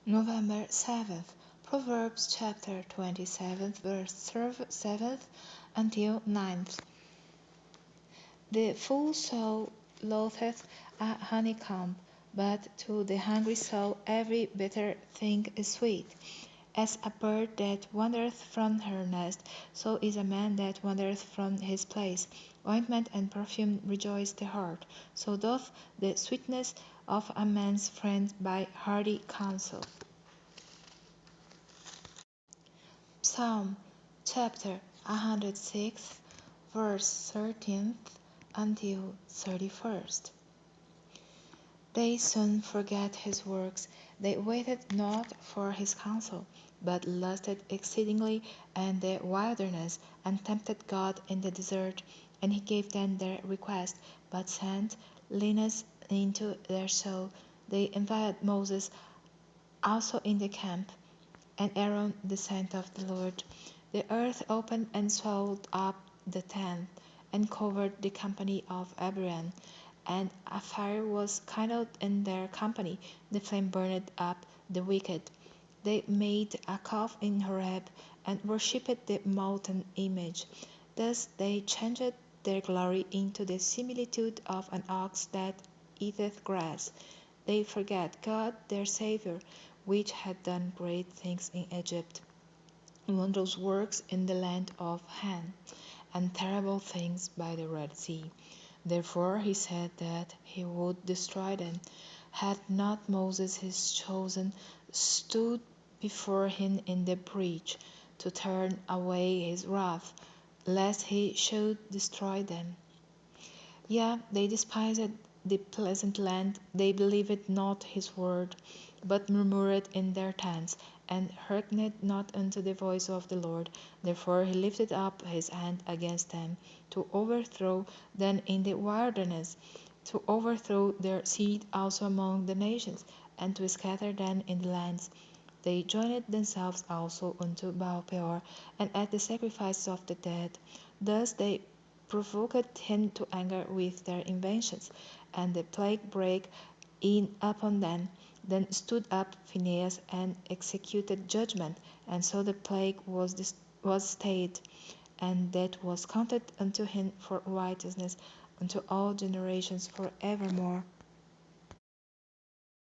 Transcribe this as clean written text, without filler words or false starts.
November 7th, Proverbs chapter 27, verse 7th until 9th. The full soul loatheth a honeycomb, but to the hungry soul every bitter thing is sweet. As a bird that wandereth from her nest, so is a man that wandereth from his place. Ointment and perfume rejoice the heart, so doth the sweetness of a man's friend by hearty counsel. Psalm chapter 106, verse 13th until 31st. They soon forget his works, they waited not for his counsel, but lusted exceedingly in the wilderness, and tempted God in the desert. And he gave them their request, but sent leanness into their soul. They invited Moses also in the camp, and Aaron the saint of the Lord. The earth opened and swallowed up the tent, and covered the company of Abraham. And a fire was kindled in their company, the flame burned up the wicked. They made a calf in Horeb, and worshipped the molten image. Thus they changed their glory into the similitude of an ox that eateth grass. They forget God their Saviour, which had done great things in Egypt, wondrous works in the land of Han, and terrible things by the Red Sea. Therefore he said that he would destroy them. Had not Moses his chosen stood before him in the breach, to turn away his wrath, lest he should destroy them? Yea, they despised the pleasant land, they believed not his word, but murmured in their tents, and hearkened not unto the voice of the Lord. Therefore he lifted up his hand against them, to overthrow them in the wilderness, to overthrow their seed also among the nations, and to scatter them in the lands. They joined themselves also unto Baal-peor, and at the sacrifices of the dead. Thus they provoked him to anger with their inventions, and the plague brake in upon them. Then stood up Phinehas and executed judgment, and so the plague was stayed, and that was counted unto him for righteousness unto all generations for evermore.